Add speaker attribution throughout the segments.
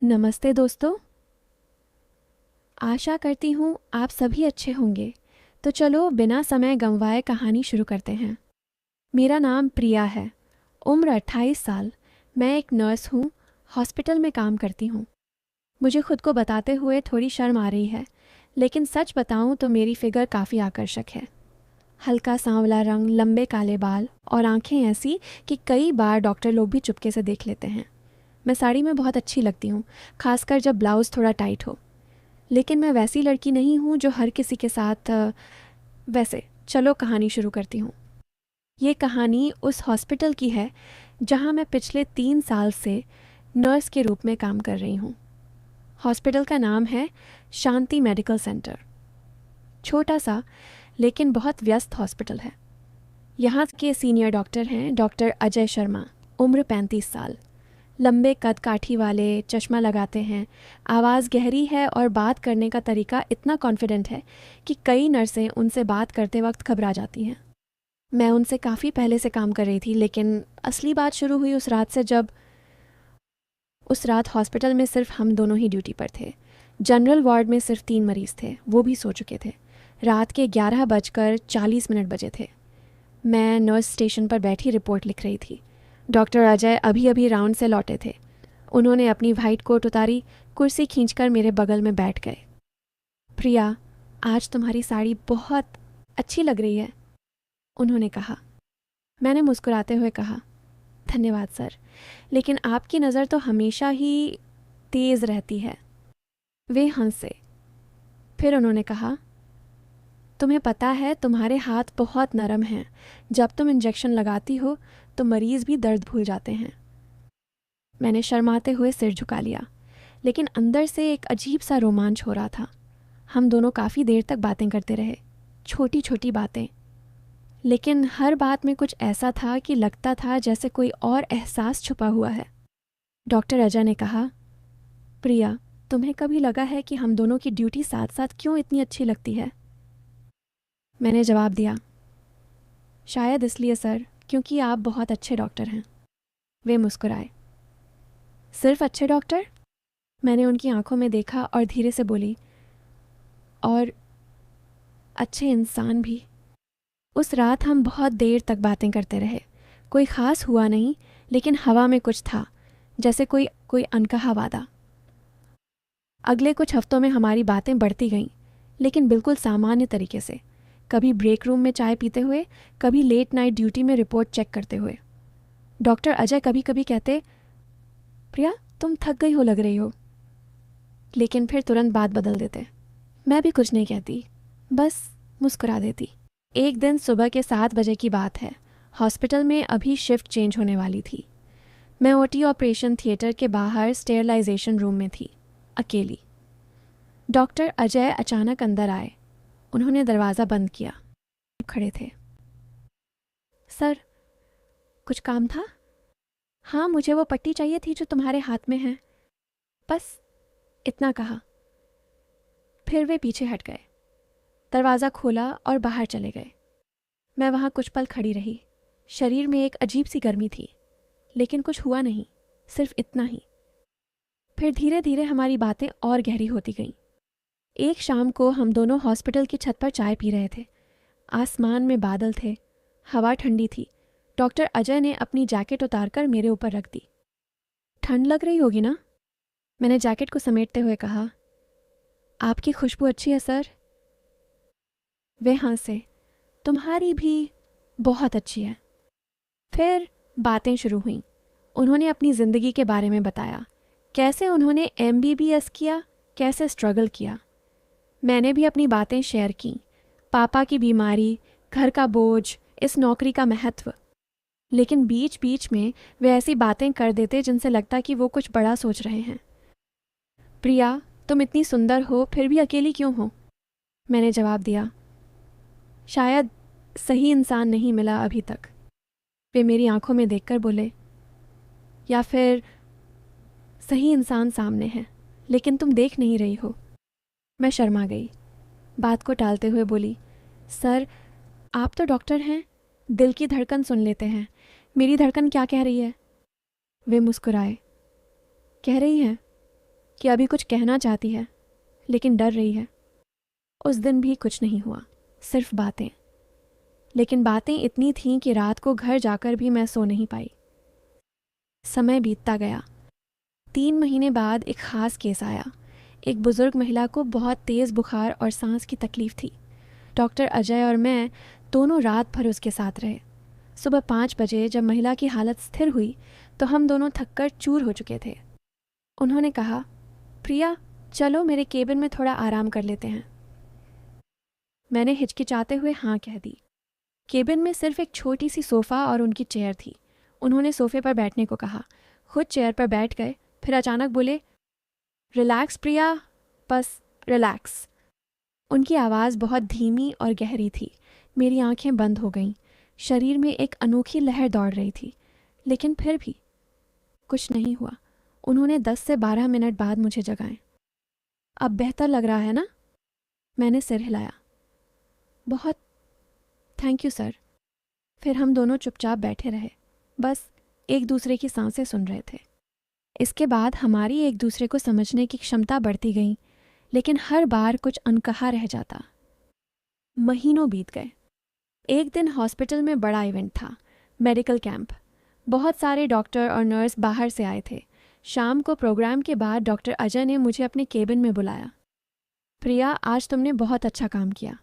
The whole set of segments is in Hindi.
Speaker 1: नमस्ते दोस्तों। आशा करती हूँ आप सभी अच्छे होंगे। तो चलो बिना समय गंवाए कहानी शुरू करते हैं। मेरा नाम प्रिया है। उम्र 28 साल। मैं एक नर्स हूँ। हॉस्पिटल में काम करती हूँ। मुझे खुद को बताते हुए थोड़ी शर्म आ रही है, लेकिन सच बताऊँ तो मेरी फिगर काफ़ी आकर्षक है। हल्का सांवला रंग, लंबे काले बाल और आंखें ऐसी कि कई बार डॉक्टर लोग भी चुपके से देख लेते हैं। मैं साड़ी में बहुत अच्छी लगती हूँ, खासकर जब ब्लाउज़ थोड़ा टाइट हो। लेकिन मैं वैसी लड़की नहीं हूँ जो हर किसी के साथ वैसे चलो कहानी शुरू करती हूँ। ये कहानी उस हॉस्पिटल की है जहाँ मैं पिछले 3 साल से नर्स के रूप में काम कर रही हूँ। हॉस्पिटल का नाम है शांति मेडिकल सेंटर। छोटा सा लेकिन बहुत व्यस्त हॉस्पिटल है। यहाँ के सीनियर डॉक्टर हैं डॉक्टर अजय शर्मा। उम्र 35 साल। लंबे कद काठी वाले, चश्मा लगाते हैं। आवाज़ गहरी है और बात करने का तरीका इतना कॉन्फिडेंट है कि कई नर्सें उनसे बात करते वक्त घबरा जाती हैं। मैं उनसे काफ़ी पहले से काम कर रही थी, लेकिन असली बात शुरू हुई उस रात से जब उस रात हॉस्पिटल में सिर्फ हम दोनों ही ड्यूटी पर थे। जनरल वार्ड में सिर्फ 3 मरीज़ थे, वो भी सो चुके थे। रात के 11:40 बजे थे। मैं नर्स स्टेशन पर बैठी रिपोर्ट लिख रही थी। डॉक्टर अजय अभी अभी राउंड से लौटे थे। उन्होंने अपनी वाइट कोट उतारी, कुर्सी खींचकर मेरे बगल में बैठ गए। प्रिया, आज तुम्हारी साड़ी बहुत अच्छी लग रही है, उन्होंने कहा। मैंने मुस्कुराते हुए कहा, धन्यवाद सर, लेकिन आपकी नज़र तो हमेशा ही तेज़ रहती है। वे हंसे। फिर उन्होंने कहा, तुम्हें पता है तुम्हारे हाथ बहुत नरम हैं। जब तुम इंजेक्शन लगाती हो तो मरीज़ भी दर्द भूल जाते हैं। मैंने शर्माते हुए सिर झुका लिया, लेकिन अंदर से एक अजीब सा रोमांच हो रहा था। हम दोनों काफ़ी देर तक बातें करते रहे, छोटी छोटी बातें, लेकिन हर बात में कुछ ऐसा था कि लगता था जैसे कोई और एहसास छुपा हुआ है। डॉक्टर अजय ने कहा, प्रिया, तुम्हें कभी लगा है कि हम दोनों की ड्यूटी साथ साथ क्यों इतनी अच्छी लगती है? मैंने जवाब दिया, शायद इसलिए सर, क्योंकि आप बहुत अच्छे डॉक्टर हैं। वे मुस्कुराए। सिर्फ अच्छे डॉक्टर? मैंने उनकी आंखों में देखा और धीरे से बोली, और अच्छे इंसान भी। उस रात हम बहुत देर तक बातें करते रहे। कोई ख़ास हुआ नहीं, लेकिन हवा में कुछ था, जैसे कोई कोई अनकहा वादा। अगले कुछ हफ्तों में हमारी बातें बढ़ती गईं, लेकिन बिल्कुल सामान्य तरीके से। कभी ब्रेक रूम में चाय पीते हुए, कभी लेट नाइट ड्यूटी में रिपोर्ट चेक करते हुए। डॉक्टर अजय कभी कभी कहते, प्रिया, तुम थक गई हो लग रही हो, लेकिन फिर तुरंत बात बदल देते। मैं भी कुछ नहीं कहती, बस मुस्कुरा देती। एक दिन सुबह के 7 बजे की बात है। हॉस्पिटल में अभी शिफ्ट चेंज होने वाली थी। मैं ओटी ऑपरेशन थिएटर के बाहर स्टेरलाइजेशन रूम में थी, अकेली। डॉक्टर अजय अचानक अंदर आए। उन्होंने दरवाज़ा बंद किया। खड़े थे। सर, कुछ काम था? हाँ, मुझे वो पट्टी चाहिए थी जो तुम्हारे हाथ में है, बस इतना कहा। फिर वे पीछे हट गए, दरवाज़ा खोला और बाहर चले गए। मैं वहाँ कुछ पल खड़ी रही। शरीर में एक अजीब सी गर्मी थी, लेकिन कुछ हुआ नहीं, सिर्फ इतना ही। फिर धीरे धीरे हमारी बातें और गहरी होती गईं। एक शाम को हम दोनों हॉस्पिटल की छत पर चाय पी रहे थे। आसमान में बादल थे, हवा ठंडी थी। डॉक्टर अजय ने अपनी जैकेट उतारकर मेरे ऊपर रख दी। ठंड लग रही होगी ना? मैंने जैकेट को समेटते हुए कहा। आपकी खुशबू अच्छी है सर। वे हंसे। तुम्हारी भी बहुत अच्छी है। फिर बातें शुरू हुईं। उन्होंने अपनी ज़िंदगी के बारे में बताया, कैसे उन्होंने एमबीबीएस किया, कैसे स्ट्रगल किया। मैंने भी अपनी बातें शेयर की, पापा की बीमारी, घर का बोझ, इस नौकरी का महत्व। लेकिन बीच बीच में वे ऐसी बातें कर देते जिनसे लगता कि वो कुछ बड़ा सोच रहे हैं। प्रिया, तुम इतनी सुंदर हो, फिर भी अकेली क्यों हो? मैंने जवाब दिया, शायद सही इंसान नहीं मिला अभी तक। वे मेरी आंखों में देखकर बोले, या फिर सही इंसान सामने है, लेकिन तुम देख नहीं रही हो। मैं शर्मा गई। बात को टालते हुए बोली, सर, आप तो डॉक्टर हैं, दिल की धड़कन सुन लेते हैं। मेरी धड़कन क्या कह रही है? वे मुस्कुराए। कह रही है, कि अभी कुछ कहना चाहती है लेकिन डर रही है। उस दिन भी कुछ नहीं हुआ, सिर्फ बातें। लेकिन बातें इतनी थीं कि रात को घर जाकर भी मैं सो नहीं पाई। समय बीतता गया। 3 महीने बाद एक ख़ास केस आया। एक बुज़ुर्ग महिला को बहुत तेज़ बुखार और सांस की तकलीफ़ थी। डॉक्टर अजय और मैं दोनों रात भर उसके साथ रहे। सुबह 5 बजे जब महिला की हालत स्थिर हुई तो हम दोनों थककर चूर हो चुके थे। उन्होंने कहा, प्रिया, चलो मेरे केबिन में थोड़ा आराम कर लेते हैं। मैंने हिचकिचाते हुए हाँ कह दी। केबिन में सिर्फ एक छोटी सी सोफ़ा और उनकी चेयर थी। उन्होंने सोफ़े पर बैठने को कहा, खुद चेयर पर बैठ गए, फिर अचानक बोले, रिलैक्स प्रिया, बस रिलैक्स। उनकी आवाज़ बहुत धीमी और गहरी थी। मेरी आंखें बंद हो गईं। शरीर में एक अनोखी लहर दौड़ रही थी, लेकिन फिर भी कुछ नहीं हुआ। उन्होंने 10 से 12 मिनट बाद मुझे जगाएं। अब बेहतर लग रहा है ना? मैंने सिर हिलाया। बहुत, थैंक यू सर। फिर हम दोनों चुपचाप बैठे रहे, बस एक दूसरे की सांसें सुन रहे थे। इसके बाद हमारी एक दूसरे को समझने की क्षमता बढ़ती गई, लेकिन हर बार कुछ अनकहा रह जाता। महीनों बीत गए। एक दिन हॉस्पिटल में बड़ा इवेंट था, मेडिकल कैंप। बहुत सारे डॉक्टर और नर्स बाहर से आए थे। शाम को प्रोग्राम के बाद डॉक्टर अजय ने मुझे अपने केबिन में बुलाया। प्रिया, आज तुमने बहुत अच्छा काम किया।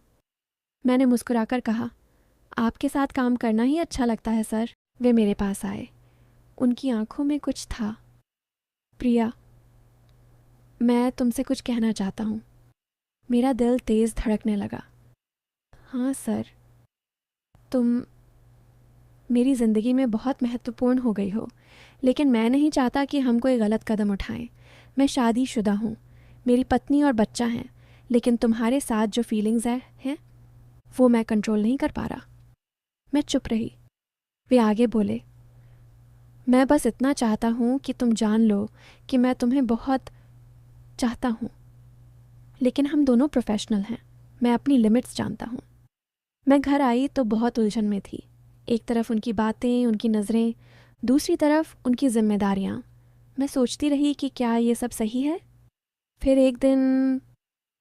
Speaker 1: मैंने मुस्कुराकर कहा, आपके साथ काम करना ही अच्छा लगता है सर। वे मेरे पास आए। उनकी आंखों में कुछ था। प्रिया, मैं तुमसे कुछ कहना चाहता हूँ। मेरा दिल तेज़ धड़कने लगा। हाँ सर, तुम मेरी ज़िंदगी में बहुत महत्वपूर्ण हो गई हो, लेकिन मैं नहीं चाहता कि हम कोई गलत कदम उठाएं। मैं शादीशुदा हूँ, मेरी पत्नी और बच्चा हैं, लेकिन तुम्हारे साथ जो फीलिंग्स हैं वो मैं कंट्रोल नहीं कर पा रहा। मैं चुप रही। वे आगे बोले, मैं बस इतना चाहता हूँ कि तुम जान लो कि मैं तुम्हें बहुत चाहता हूँ, लेकिन हम दोनों प्रोफेशनल हैं। मैं अपनी लिमिट्स जानता हूँ। मैं घर आई तो बहुत उलझन में थी। एक तरफ उनकी बातें, उनकी नज़रें, दूसरी तरफ उनकी जिम्मेदारियाँ। मैं सोचती रही कि क्या ये सब सही है। फिर एक दिन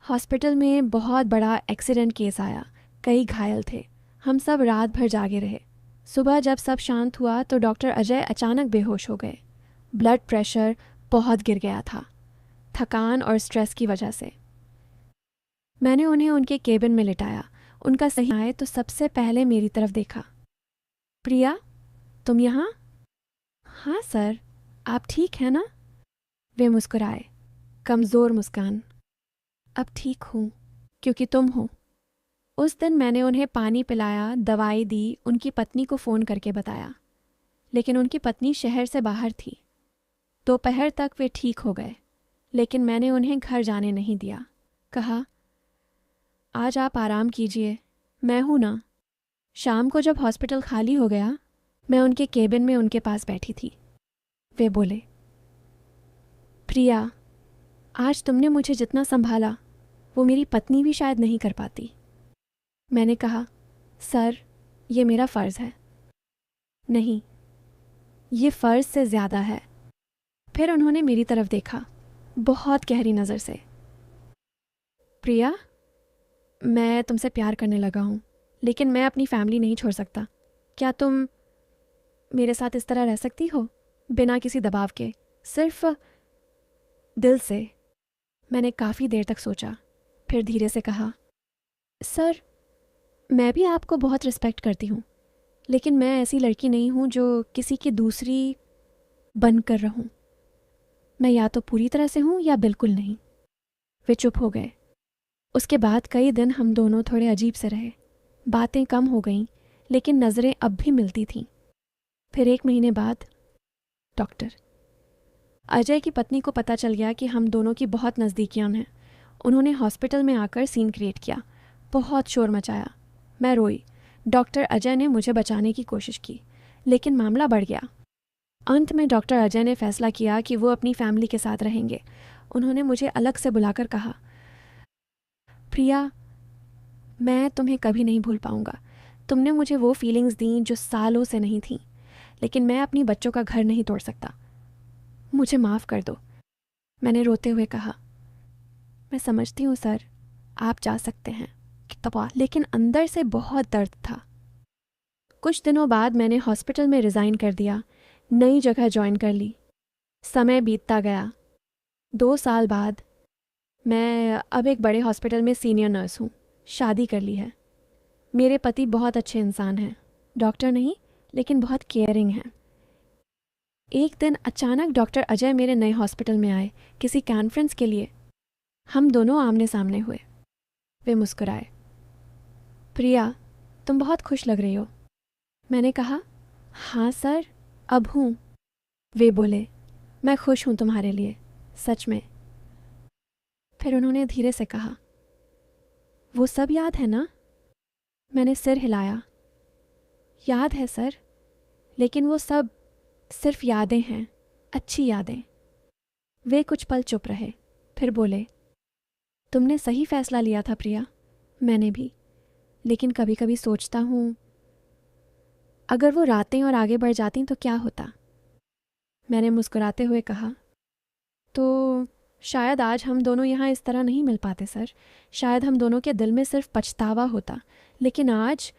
Speaker 1: हॉस्पिटल में बहुत बड़ा एक्सीडेंट केस आया। कई घायल थे। हम सब रात भर जागे रहे। सुबह जब सब शांत हुआ तो डॉक्टर अजय अचानक बेहोश हो गए। ब्लड प्रेशर बहुत गिर गया था, थकान और स्ट्रेस की वजह से। मैंने उन्हें उनके केबिन में लिटाया। उनका सही आए तो सबसे पहले मेरी तरफ देखा। प्रिया, तुम यहाँ? हाँ सर, आप ठीक हैं ना? वे मुस्कुराए, कमज़ोर मुस्कान। अब ठीक हूँ, क्योंकि तुम हो। उस दिन मैंने उन्हें पानी पिलाया, दवाई दी, उनकी पत्नी को फ़ोन करके बताया, लेकिन उनकी पत्नी शहर से बाहर थी। दोपहर तक वे ठीक हो गए, लेकिन मैंने उन्हें घर जाने नहीं दिया। कहा, आज आप आराम कीजिए, मैं हूं ना। शाम को जब हॉस्पिटल खाली हो गया, मैं उनके केबिन में उनके पास बैठी थी। वे बोले, प्रिया, आज तुमने मुझे जितना संभाला वो मेरी पत्नी भी शायद नहीं कर पाती। मैंने कहा, सर, ये मेरा फ़र्ज़ है। नहीं, ये फ़र्ज़ से ज़्यादा है। फिर उन्होंने मेरी तरफ देखा, बहुत गहरी नज़र से। प्रिया, मैं तुमसे प्यार करने लगा हूँ, लेकिन मैं अपनी फैमिली नहीं छोड़ सकता। क्या तुम मेरे साथ इस तरह रह सकती हो, बिना किसी दबाव के, सिर्फ दिल से? मैंने काफ़ी देर तक सोचा, फिर धीरे से कहा, सर, मैं भी आपको बहुत रिस्पेक्ट करती हूँ, लेकिन मैं ऐसी लड़की नहीं हूँ जो किसी की दूसरी बनकर रहूँ। मैं या तो पूरी तरह से हूँ या बिल्कुल नहीं। वे चुप हो गए। उसके बाद कई दिन हम दोनों थोड़े अजीब से रहे। बातें कम हो गईं, लेकिन नज़रें अब भी मिलती थीं। फिर 1 महीने बाद डॉक्टर अजय की पत्नी को पता चल गया कि हम दोनों की बहुत नज़दीकियाँ हैं। उन्होंने हॉस्पिटल में आकर सीन क्रिएट किया, बहुत शोर मचाया। मैं रोई। डॉक्टर अजय ने मुझे बचाने की कोशिश की, लेकिन मामला बढ़ गया। अंत में डॉक्टर अजय ने फैसला किया कि वो अपनी फैमिली के साथ रहेंगे। उन्होंने मुझे अलग से बुलाकर कहा, प्रिया, मैं तुम्हें कभी नहीं भूल पाऊंगा। तुमने मुझे वो फीलिंग्स दी जो सालों से नहीं थीं, लेकिन मैं अपनी बच्चों का घर नहीं तोड़ सकता। मुझे माफ़ कर दो। मैंने रोते हुए कहा। मैं समझती हूँ सर, आप जा सकते हैं, लेकिन अंदर से बहुत दर्द था। कुछ दिनों बाद मैंने हॉस्पिटल में रिज़ाइन कर दिया, नई जगह ज्वाइन कर ली। समय बीतता गया। 2 साल बाद मैं अब एक बड़े हॉस्पिटल में सीनियर नर्स हूँ। शादी कर ली है। मेरे पति बहुत अच्छे इंसान हैं, डॉक्टर नहीं लेकिन बहुत केयरिंग हैं। एक दिन अचानक डॉक्टर अजय मेरे नए हॉस्पिटल में आए किसी कॉन्फ्रेंस के लिए। हम दोनों आमने सामने हुए। वे मुस्कुराए। प्रिया, तुम बहुत खुश लग रही हो। मैंने कहा, हाँ सर, अब हूँ। वे बोले, मैं खुश हूँ तुम्हारे लिए, सच में। फिर उन्होंने धीरे से कहा, वो सब याद है ना? मैंने सिर हिलाया। याद है सर, लेकिन वो सब सिर्फ यादें हैं, अच्छी यादें। वे कुछ पल चुप रहे, फिर बोले, तुमने सही फैसला लिया था प्रिया। मैंने भी, लेकिन कभी कभी सोचता हूँ अगर वो रातें और आगे बढ़ जाती तो क्या होता। मैंने मुस्कुराते हुए कहा, तो शायद आज हम दोनों यहाँ इस तरह नहीं मिल पाते सर। शायद हम दोनों के दिल में सिर्फ पछतावा होता, लेकिन आज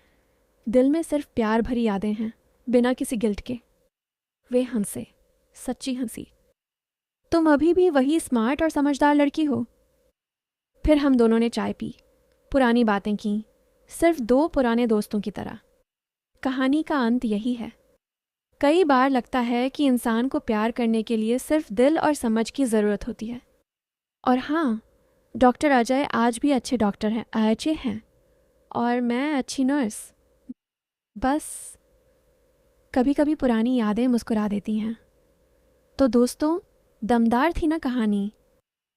Speaker 1: दिल में सिर्फ प्यार भरी यादें हैं, बिना किसी गिल्ट के। वे हंसे, सच्ची हंसी। तुम अभी भी वही स्मार्ट और समझदार लड़की हो। फिर हम दोनों ने चाय पी, पुरानी बातें की, सिर्फ 2 पुराने दोस्तों की तरह। कहानी का अंत यही है। कई बार लगता है कि इंसान को प्यार करने के लिए सिर्फ दिल और समझ की ज़रूरत होती है। और हाँ, डॉक्टर अजय आज भी अच्छे डॉक्टर हैं, अच्छे हैं, और मैं अच्छी नर्स। बस कभी कभी पुरानी यादें मुस्कुरा देती हैं। तो दोस्तों, दमदार थी ना कहानी।